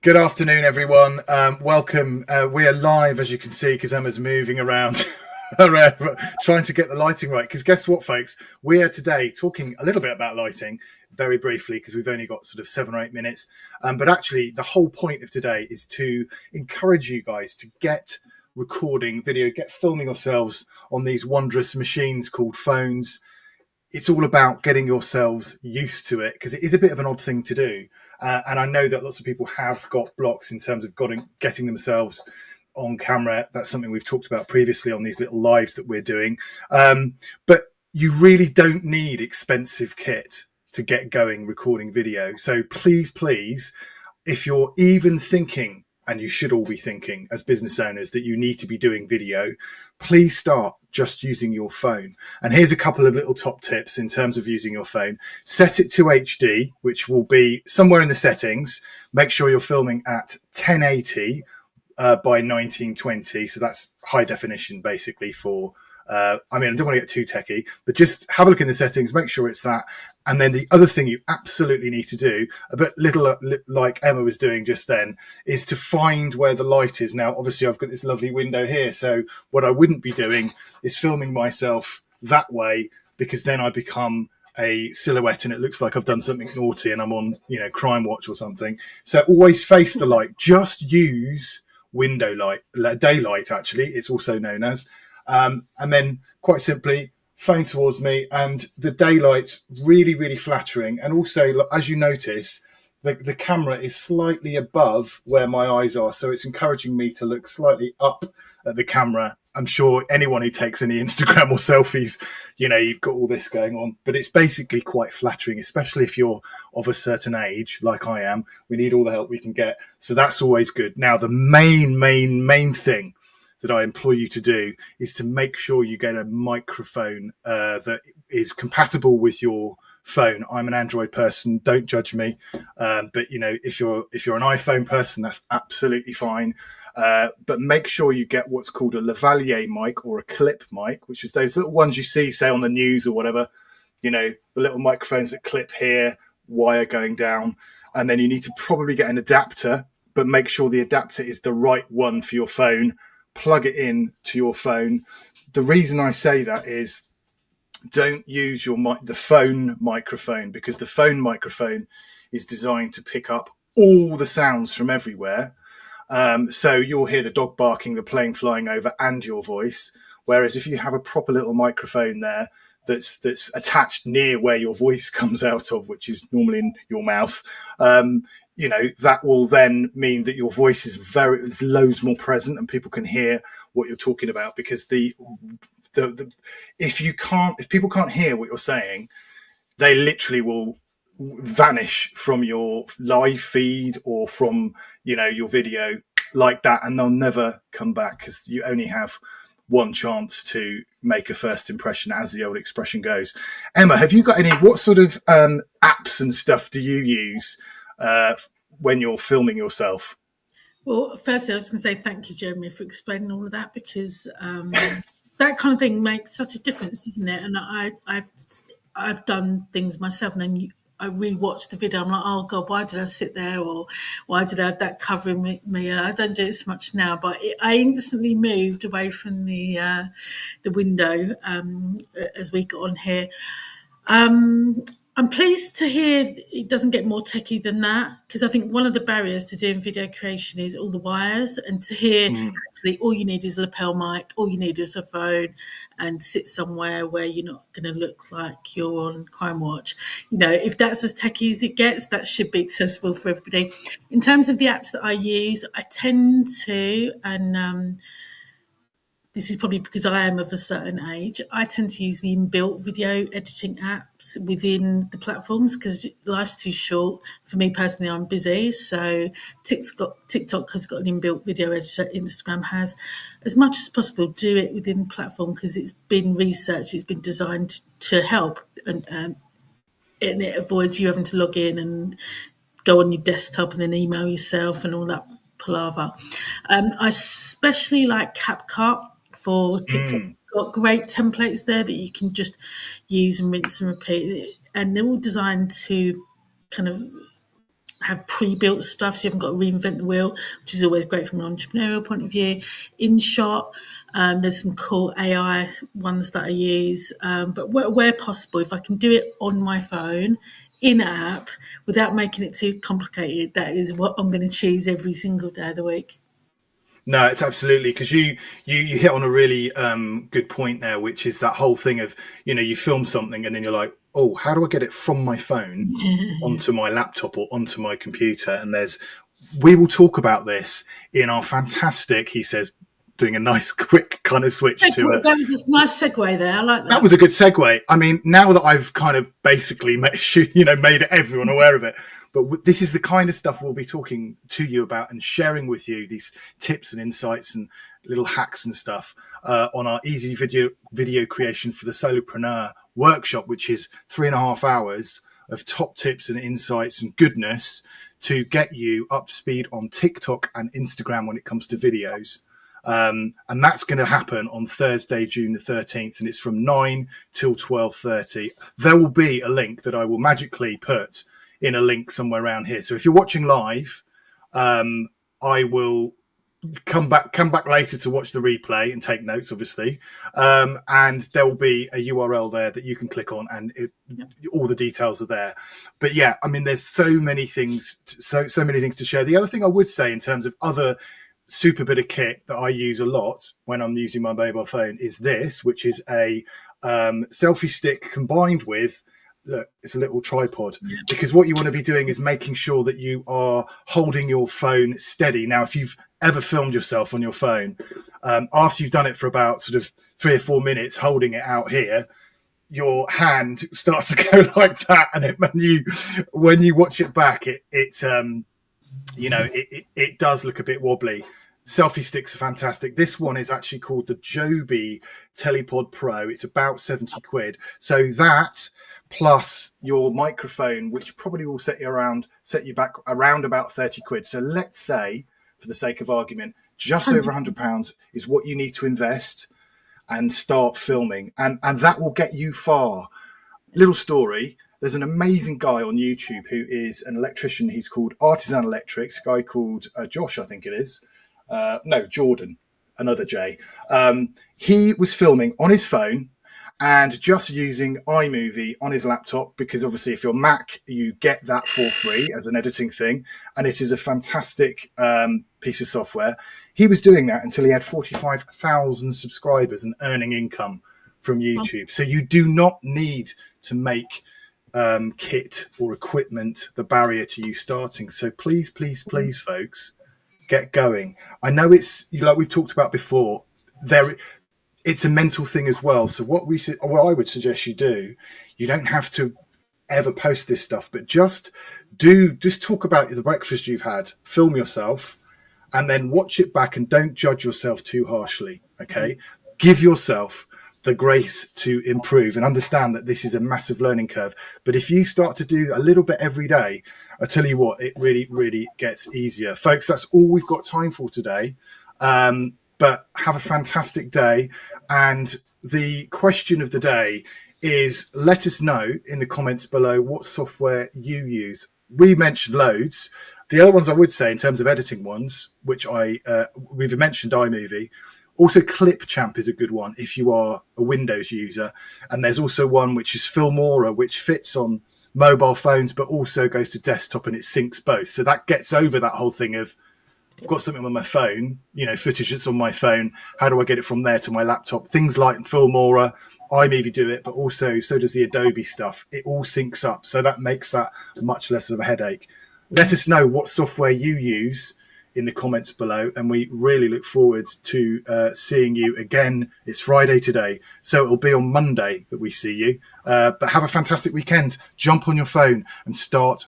Good afternoon, everyone. Welcome. We are live, as you can see, because Emma's moving around, around trying to get the lighting right. Because guess what, folks? We are today talking a little bit about lighting, very briefly, because we've only got sort of 7 or 8 minutes. But actually, the whole point of today is to encourage you guys to get recording video, get filming yourselves on these wondrous machines called phones. It's all about getting yourselves used to it, because it is a bit of an odd thing to do. And I know that lots of people have got blocks in terms of getting themselves on camera. That's something we've talked about previously on these little lives that we're doing. But you really don't need expensive kit to get going recording video. So please, if you're even thinking, and you should all be thinking as business owners, that you need to be doing video, please start just using your phone. And here's a couple of little top tips in terms of using your phone. Set it to HD, which will be somewhere in the settings. Make sure you're filming at 1080 by 1920. So that's high definition, basically, for I don't want to get too techie, but just have a look in the settings, make sure it's that. And then the other thing you absolutely need to do, a bit little like Emma was doing just then, is to find where the light is. Now, obviously, I've got this lovely window here. So what I wouldn't be doing is filming myself that way, because then I become a silhouette and it looks like I've done something naughty and I'm on, Crime Watch or something. So always face the light. Just use window light, daylight, actually, it's also known as. And then quite simply, phone towards me, and the daylight's really, really flattering. And also, as you notice, the camera is slightly above where my eyes are. So it's encouraging me to look slightly up at the camera. I'm sure anyone who takes any Instagram or selfies, you've got all this going on. But it's basically quite flattering, especially if you're of a certain age, like I am. We need all the help we can get. So that's always good. Now, the main thing that I implore you to do is to make sure you get a microphone that is compatible with your phone. I'm an Android person, don't judge me, but if you're an iPhone person, that's absolutely fine. But make sure you get what's called a lavalier mic or a clip mic, which is those little ones you see, say, on the news or whatever. The little microphones that clip here, wire going down, and then you need to probably get an adapter, but make sure the adapter is the right one for your phone. Plug it in to your phone. The reason I say that is, don't use the phone microphone, because the phone microphone is designed to pick up all the sounds from everywhere. So you'll hear the dog barking, the plane flying over, and your voice. Whereas if you have a proper little microphone there that's attached near where your voice comes out of, which is normally in your mouth, that will then mean that your voice is loads more present and people can hear what you're talking about. Because if people can't hear what you're saying, they literally will vanish from your live feed or from, your video like that, and they'll never come back, because you only have one chance to make a first impression, as the old expression goes. Emma, have you got what sort of apps and stuff do you use when you're filming yourself? Well, firstly, I was going to say thank you, Jeremy, for explaining all of that, because that kind of thing makes such a difference, doesn't it? And I've done things myself, and then I rewatched the video. I'm like, oh God, why did I sit there, or why did I have that covering me? And I don't do it so much now, but I instantly moved away from the window as we got on here. I'm pleased to hear it doesn't get more techie than that, because I think one of the barriers to doing video creation is all the wires, and to hear actually all you need is a lapel mic, all you need is a phone, and sit somewhere where you're not going to look like you're on Crime Watch. If that's as techie as it gets, that should be accessible for everybody. In terms of the apps that I use, I tend to, and this is probably because I am of a certain age, I tend to use the inbuilt video editing apps within the platforms, because life's too short. For me personally, I'm busy. So TikTok has got an inbuilt video editor. Instagram has. As much as possible, do it within the platform, because it's been researched, it's been designed to help, and it avoids you having to log in and go on your desktop and then email yourself and all that palaver. I especially like CapCut for TikTok. Got great templates there that you can just use and rinse and repeat, and they're all designed to kind of have pre-built stuff, so you haven't got to reinvent the wheel, which is always great from an entrepreneurial point of view. InShot, there's some cool AI ones that I use, but where possible, if I can do it on my phone, in app, without making it too complicated, that is what I'm going to choose every single day of the week. No, it's absolutely, because you hit on a really good point there, which is that whole thing of, you film something and then you're like, oh, how do I get it from my phone onto my laptop or onto my computer? And we will talk about this in our fantastic, he says, doing a nice quick kind of switch to it. That was a nice segue there. I like that. That was a good segue. I mean, now that I've kind of basically made everyone aware of it, but this is the kind of stuff we'll be talking to you about and sharing with you, these tips and insights and little hacks and stuff on our easy video creation for the solopreneur workshop, which is 3.5 hours of top tips and insights and goodness to get you up to speed on TikTok and Instagram when it comes to videos. And that's going to happen on Thursday, June the 13th, and it's from 9 till 12:30. There will be a link that I will magically put in a link somewhere around here. So if you're watching live, I will come back later to watch the replay and take notes, obviously. And there will be a URL there that you can click on, and all the details are there. But yeah, I mean, there's so many things to share. The other thing I would say in terms of other super bit of kit that I use a lot when I'm using my mobile phone is this, which is a selfie stick combined with, look, it's a little tripod, because what you want to be doing is making sure that you are holding your phone steady. Now, if you've ever filmed yourself on your phone, after you've done it for about sort of 3 or 4 minutes holding it out here, your hand starts to go like that, and when you watch it back, it does look a bit wobbly. Selfie sticks are fantastic. This one is actually called the Joby Telepod Pro. It's about 70 quid. So that plus your microphone, which probably will set you back around about 30 quid. So let's say, for the sake of argument, just over £100 is what you need to invest and start filming. And that will get you far. Little story. There's an amazing guy on YouTube who is an electrician. He's called Artisan Electrics, a guy called Josh, I think it is. Jordan, another J. He was filming on his phone and just using iMovie on his laptop, because obviously if you're Mac, you get that for free as an editing thing. And it is a fantastic piece of software. He was doing that until he had 45,000 subscribers and earning income from YouTube. So you do not need to make kit or equipment the barrier to you starting. So please, folks, get going. I know it's, like we've talked about before, it's a mental thing as well. So what I would suggest you do, you don't have to ever post this stuff, but just talk about the breakfast you've had, film yourself, and then watch it back, and don't judge yourself too harshly. Okay, give yourself the grace to improve and understand that this is a massive learning curve. But if you start to do a little bit every day, I tell you what, it really, really gets easier. Folks, that's all we've got time for today. But have a fantastic day. And the question of the day is, let us know in the comments below what software you use. We mentioned loads. The other ones I would say in terms of editing ones, which we've mentioned iMovie. Also, Clipchamp is a good one if you are a Windows user. And there's also one which is Filmora, which fits on mobile phones, but also goes to desktop, and it syncs both. So that gets over that whole thing of, I've got something on my phone, footage that's on my phone. How do I get it from there to my laptop? Things like Filmora, iMovie do it, but also so does the Adobe stuff. It all syncs up. So that makes that much less of a headache. Let us know what software you use in the comments below, and we really look forward to seeing you again. It's Friday today, so it'll be on Monday that we see you. But have a fantastic weekend. Jump on your phone and start